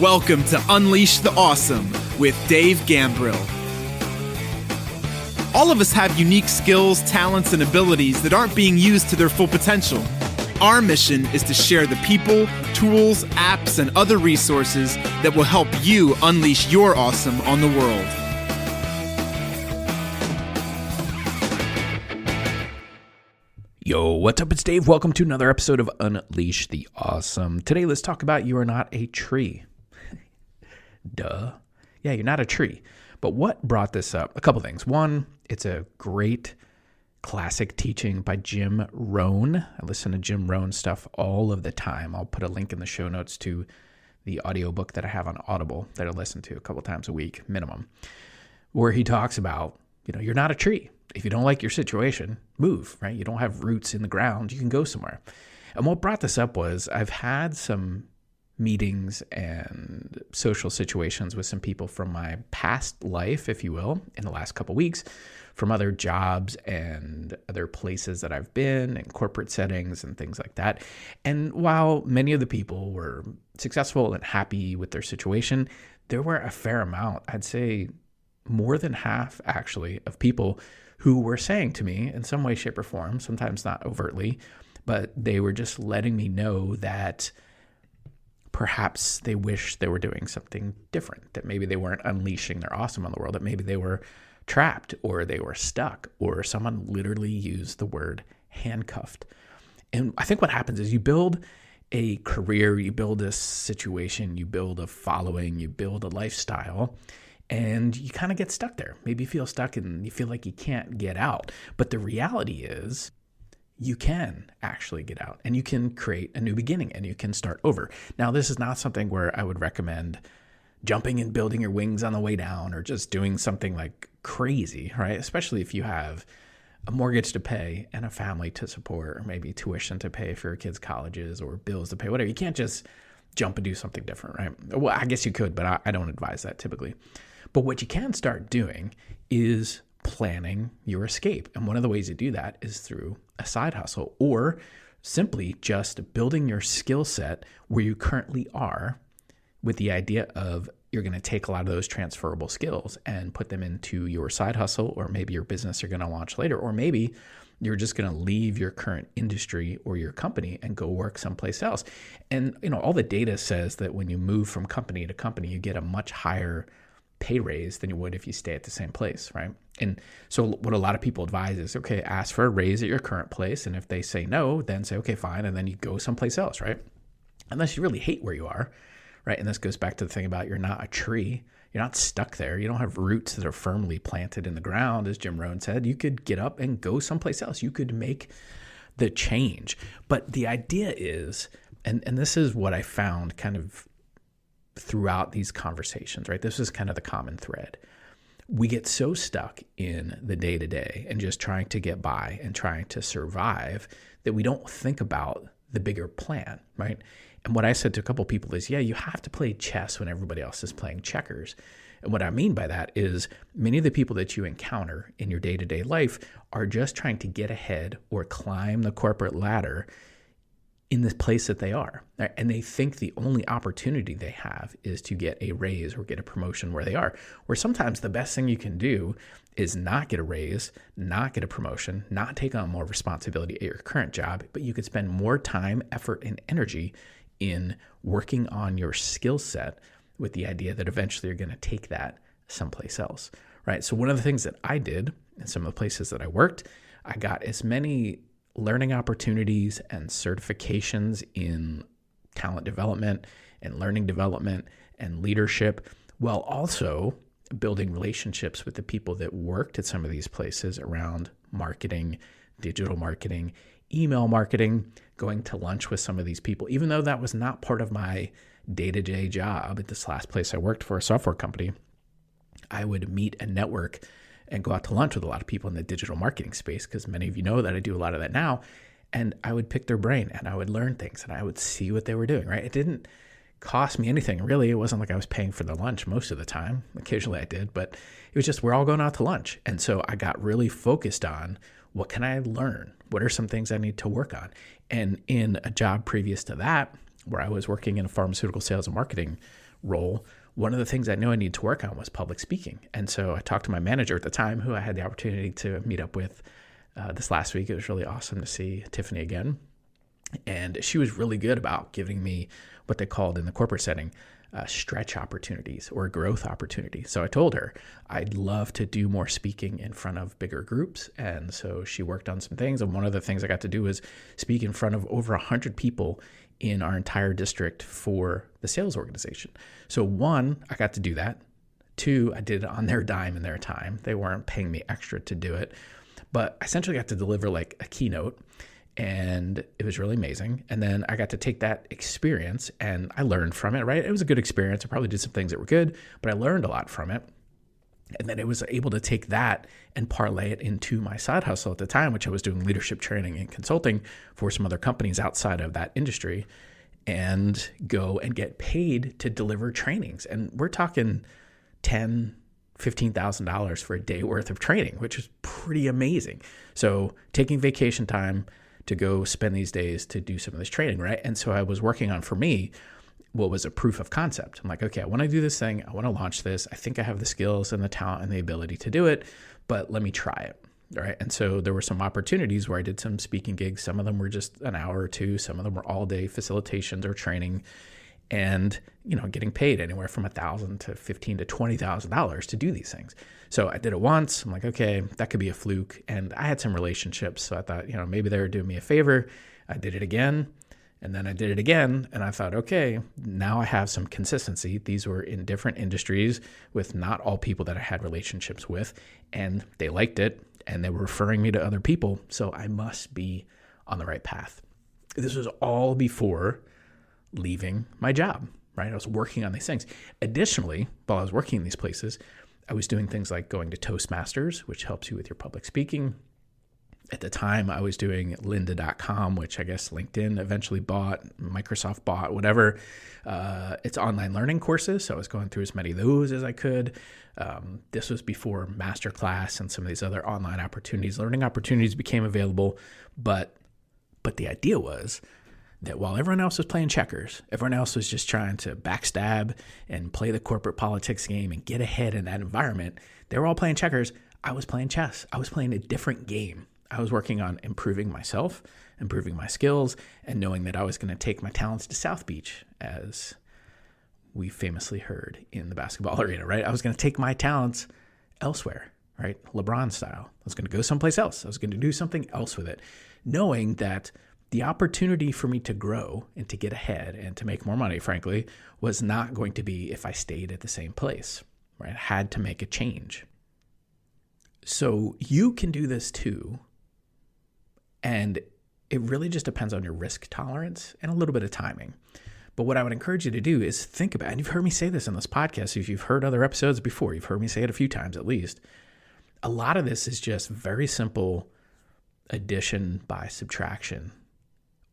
Welcome to Unleash the Awesome with Dave Gambrill. All of us have unique skills, talents, and abilities that aren't being used to their full potential. Our mission is to share the people, tools, apps, and other resources that will help you unleash your awesome on the world. Yo, what's up? It's Dave. Welcome to another episode of Unleash the Awesome. Today, let's talk about you are not a tree. Duh. Yeah, you're not a tree. But what brought this up? A couple things. One, it's a great classic teaching by Jim Rohn. I listen to Jim Rohn stuff all of the time. I'll put a link in the show notes to the audiobook that I have on Audible that I listen to a couple times a week minimum, where he talks about, you're not a tree. If you don't like your situation, move, right? You don't have roots in the ground. You can go somewhere. And what brought this up was I've had some meetings and social situations with some people from my past life, if you will, in the last couple of weeks, from other jobs and other places that I've been in corporate settings and things like that. And while many of the people were successful and happy with their situation, there were a fair amount, I'd say more than half actually, of people who were saying to me in some way, shape, or form, sometimes not overtly, but they were just letting me know that perhaps they wish they were doing something different, that maybe they weren't unleashing their awesome on the world, that maybe they were trapped or they were stuck, or someone literally used the word handcuffed. And I think what happens is you build a career, you build a situation, you build a following, you build a lifestyle, and you kind of get stuck there. Maybe you feel stuck and you feel like you can't get out. But the reality is you can actually get out and you can create a new beginning and you can start over. Now, this is not something where I would recommend jumping and building your wings on the way down or just doing something like crazy, right? Especially if you have a mortgage to pay and a family to support, or maybe tuition to pay for your kids' colleges or bills to pay, whatever. You can't just jump and do something different, right? Well, I guess you could, but I don't advise that typically. But what you can start doing is planning your escape. And one of the ways to do that is through a side hustle, or simply just building your skill set where you currently are, with the idea of you're going to take a lot of those transferable skills and put them into your side hustle, or maybe your business you're going to launch later, or maybe you're just going to leave your current industry or your company and go work someplace else. And all the data says that when you move from company to company, you get a much higher pay raise than you would if you stay at the same place, right? And so what a lot of people advise is, okay, ask for a raise at your current place. And if they say no, then say, okay, fine. And then you go someplace else, right? Unless you really hate where you are, right? And this goes back to the thing about you're not a tree. You're not stuck there. You don't have roots that are firmly planted in the ground, as Jim Rohn said. You could get up and go someplace else. You could make the change. But the idea is, and this is what I found kind of throughout these conversations, right? This is kind of the common thread. We get so stuck in the day-to-day and just trying to get by and trying to survive that we don't think about the bigger plan, right? And what I said to a couple people is, yeah, you have to play chess when everybody else is playing checkers. And what I mean by that is many of the people that you encounter in your day-to-day life are just trying to get ahead or climb the corporate ladder in the place that they are. And they think the only opportunity they have is to get a raise or get a promotion where they are. Where sometimes the best thing you can do is not get a raise, not get a promotion, not take on more responsibility at your current job, but you could spend more time, effort, and energy in working on your skill set with the idea that eventually you're going to take that someplace else, right? So one of the things that I did in some of the places that I worked, I got as many learning opportunities and certifications in talent development and learning development and leadership, while also building relationships with the people that worked at some of these places around marketing, digital marketing, email marketing, going to lunch with some of these people, even though that was not part of my day-to-day job at this last place I worked for, a software company. I would meet and network and go out to lunch with a lot of people in the digital marketing space, because many of you know that I do a lot of that now. And I would pick their brain and I would learn things and I would see what they were doing, right? It didn't cost me anything, really. It wasn't like I was paying for the lunch most of the time. Occasionally I did, but it was just, we're all going out to lunch. And so I got really focused on, what can I learn? What are some things I need to work on? And in a job previous to that, where I was working in a pharmaceutical sales and marketing role, one of the things I knew I needed to work on was public speaking. And so I talked to my manager at the time, who I had the opportunity to meet up with this last week. It was really awesome to see Tiffany again. And she was really good about giving me what they called in the corporate setting stretch opportunities or growth opportunities. So I told her I'd love to do more speaking in front of bigger groups. And so she worked on some things. And one of the things I got to do was speak in front of over 100 people in our entire district for the sales organization. So one, I got to do that. Two, I did it on their dime and their time. They weren't paying me extra to do it. But I essentially got to deliver like a keynote, and it was really amazing. And then I got to take that experience and I learned from it, right? It was a good experience. I probably did some things that were good, but I learned a lot from it. And then I was able to take that and parlay it into my side hustle at the time, which I was doing leadership training and consulting for some other companies outside of that industry, and go and get paid to deliver trainings. And we're talking $10,000, $15,000 for a day worth of training, which is pretty amazing. So taking vacation time to go spend these days to do some of this training, right? And so I was working on, for me, what was a proof of concept. I'm like, okay, I want to do this thing. I want to launch this. I think I have the skills and the talent and the ability to do it, but let me try it. All right. And so there were some opportunities where I did some speaking gigs. Some of them were just an hour or two. Some of them were all day facilitations or training, and, getting paid anywhere from $1,000 to $15,000 to $20,000 to do these things. So I did it once. I'm like, okay, that could be a fluke. And I had some relationships. So I thought, maybe they were doing me a favor. I did it again. And then I did it again. And I thought, okay, now I have some consistency. These were in different industries with not all people that I had relationships with. And they liked it. And they were referring me to other people. So I must be on the right path. This was all before leaving my job, right? I was working on these things. Additionally, while I was working in these places, I was doing things like going to Toastmasters, which helps you with your public speaking. At the time, I was doing lynda.com, which I guess LinkedIn eventually bought, Microsoft bought, whatever. It's online learning courses, so I was going through as many of those as I could. This was before Masterclass and some of these other online opportunities. Learning opportunities became available, but the idea was that while everyone else was playing checkers, everyone else was just trying to backstab and play the corporate politics game and get ahead in that environment, they were all playing checkers. I was playing chess. I was playing a different game. I was working on improving myself, improving my skills, and knowing that I was going to take my talents to South Beach, as we famously heard in the basketball arena, right? I was going to take my talents elsewhere, right? LeBron style. I was going to go someplace else. I was going to do something else with it, knowing that the opportunity for me to grow and to get ahead and to make more money, frankly, was not going to be if I stayed at the same place, right? I had to make a change. So you can do this too. And it really just depends on your risk tolerance and a little bit of timing. But what I would encourage you to do is think about, and you've heard me say this in this podcast, if you've heard other episodes before, you've heard me say it a few times at least. A lot of this is just very simple addition by subtraction,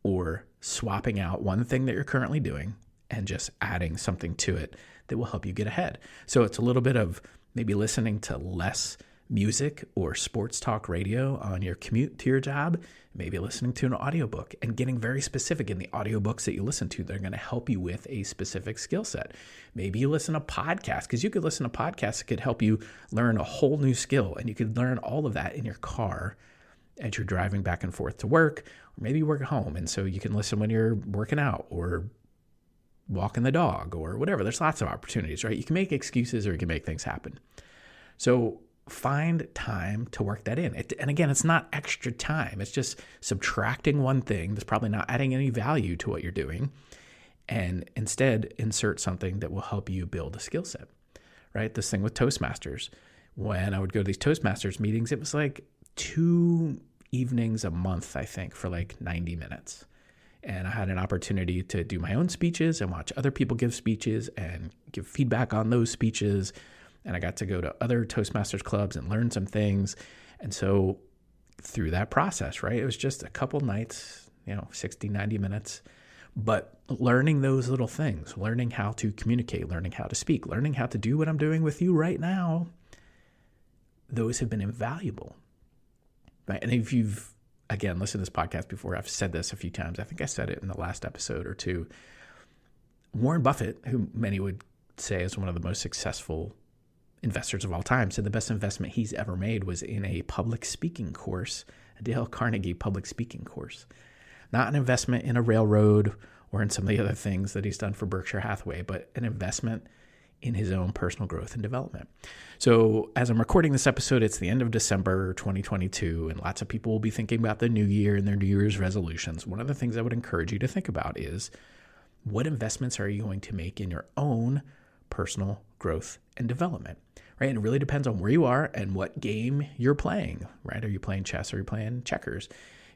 or swapping out one thing that you're currently doing and just adding something to it that will help you get ahead. So it's a little bit of maybe listening to less music or sports talk radio on your commute to your job, maybe listening to an audiobook and getting very specific in the audiobooks that you listen to. They're going to help you with a specific skill set. Maybe you listen to podcasts, because you could listen to podcasts that could help you learn a whole new skill, and you could learn all of that in your car as you're driving back and forth to work, or maybe you work at home. And so you can listen when you're working out or walking the dog or whatever. There's lots of opportunities, right? You can make excuses or you can make things happen. So find time to work that in. And again, it's not extra time. It's just subtracting one thing that's probably not adding any value to what you're doing, and instead insert something that will help you build a skill set, right? This thing with Toastmasters. When I would go to these Toastmasters meetings, it was like 2 evenings a month, I think, for like 90 minutes. And I had an opportunity to do my own speeches and watch other people give speeches and give feedback on those speeches. And I got to go to other Toastmasters clubs and learn some things. And so through that process, right, it was just a couple nights, 60, 90 minutes, but learning those little things, learning how to communicate, learning how to speak, learning how to do what I'm doing with you right now, those have been invaluable. Right? And if you've, again, listened to this podcast before, I've said this a few times. I think I said it in the last episode or two. Warren Buffett, who many would say is one of the most successful investors of all time, said the best investment he's ever made was in a public speaking course, a Dale Carnegie public speaking course. Not an investment in a railroad or in some of the other things that he's done for Berkshire Hathaway, but an investment in his own personal growth and development. So as I'm recording this episode, it's the end of December 2022, and lots of people will be thinking about the new year and their New Year's resolutions. One of the things I would encourage you to think about is, what investments are you going to make in your own personal growth and development, right? And it really depends on where you are and what game you're playing, right? Are you playing chess or are you playing checkers?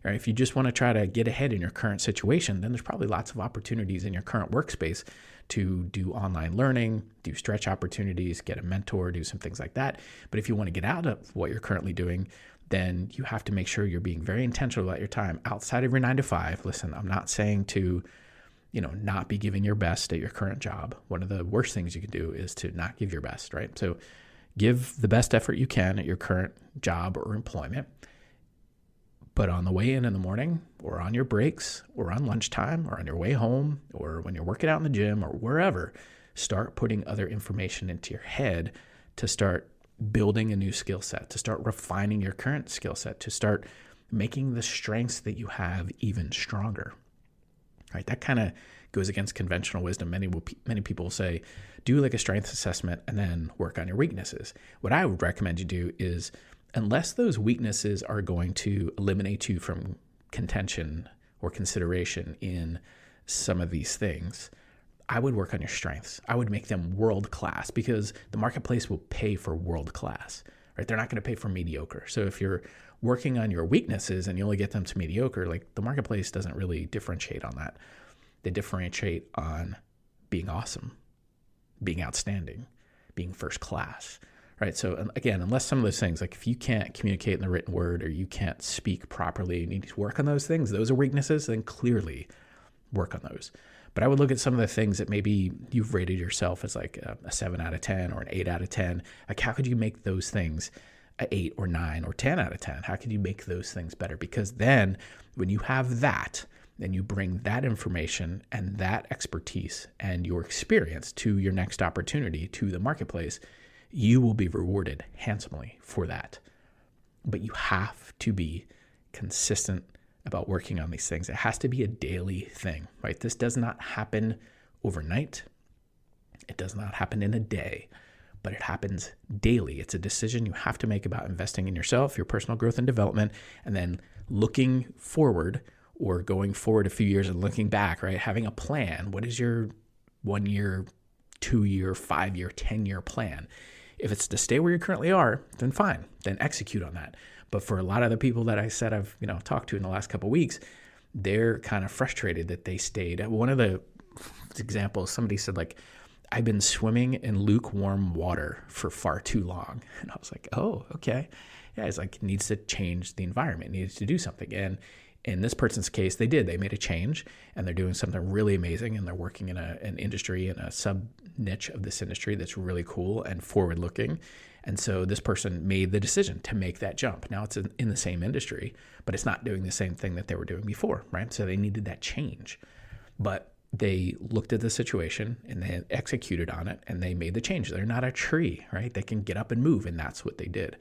Right? If you just want to try to get ahead in your current situation, then there's probably lots of opportunities in your current workspace to do online learning, do stretch opportunities, get a mentor, do some things like that. But if you want to get out of what you're currently doing, then you have to make sure you're being very intentional about your time outside of your 9 to 5. Listen, I'm not saying to, not be giving your best at your current job. One of the worst things you can do is to not give your best, right? So give the best effort you can at your current job or employment. But on the way in the morning, or on your breaks, or on lunchtime, or on your way home, or when you're working out in the gym, or wherever, start putting other information into your head to start building a new skill set, to start refining your current skill set, to start making the strengths that you have even stronger. Right? That kind of goes against conventional wisdom. Many people will say, do like a strengths assessment and then work on your weaknesses. What I would recommend you do is, unless those weaknesses are going to eliminate you from contention or consideration in some of these things, I would work on your strengths. I would make them world-class, because the marketplace will pay for world-class, right? They're not going to pay for mediocre. So if you're working on your weaknesses and you only get them to mediocre, like, the marketplace doesn't really differentiate on that. They differentiate on being awesome, being outstanding, being first class. Right. So again, unless some of those things, like if you can't communicate in the written word or you can't speak properly, you need to work on those things. Those are weaknesses, then clearly work on those. But I would look at some of the things that maybe you've rated yourself as like a 7 out of 10 or an 8 out of 10. Like, how could you make those things an 8 or 9 or 10 out of 10? How could you make those things better? Because then when you have that, then you bring that information and that expertise and your experience to your next opportunity, to the marketplace, you will be rewarded handsomely for that. But you have to be consistent about working on these things. It has to be a daily thing, right? This does not happen overnight. It does not happen in a day, but it happens daily. It's a decision you have to make about investing in yourself, your personal growth and development, and then looking forward, or going forward a few years and looking back, right? Having a plan. What is your 1 year, 2 year, 5 year, 10-year plan? If it's to stay where you currently are, then fine, then execute on that. But for a lot of the people that I said I've talked to in the last couple of weeks, they're kind of frustrated that they stayed. One of the examples, somebody said, like, I've been swimming in lukewarm water for far too long. And I was like, oh, okay. Yeah, it's like, it needs to change the environment, it needs to do something. And in this person's case, they did. They made a change, and they're doing something really amazing, and they're working in an industry, in a sub-niche of this industry that's really cool and forward-looking. And so this person made the decision to make that jump. Now it's in the same industry, but it's not doing the same thing that they were doing before, right? So they needed that change. But they looked at the situation, and they executed on it, and they made the change. They're not a tree, right? They can get up and move, and that's what they did.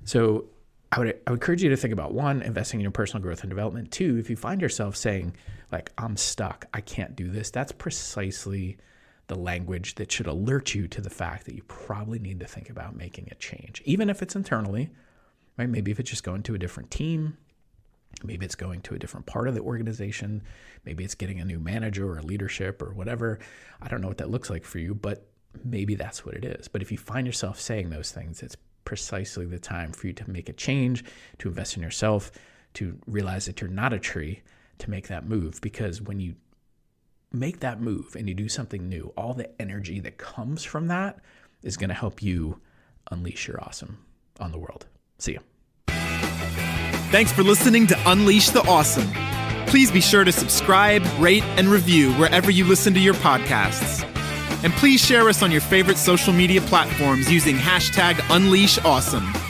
So I would encourage you to think about, 1, investing in your personal growth and development. 2, if you find yourself saying, like, I'm stuck, I can't do this, that's precisely the language that should alert you to the fact that you probably need to think about making a change, even if it's internally, right? Maybe if it's just going to a different team, maybe it's going to a different part of the organization, maybe it's getting a new manager or leadership or whatever. I don't know what that looks like for you, but maybe that's what it is. But if you find yourself saying those things, it's precisely the time for you to make a change, to invest in yourself, to realize that you're not a tree, to make that move. Because when you make that move and you do something new, all the energy that comes from that is going to help you unleash your awesome on the world. See you. Thanks for listening to Unleash the Awesome. Please be sure to subscribe, rate, and review wherever you listen to your podcasts. And please share us on your favorite social media platforms using #UnleashAwesome.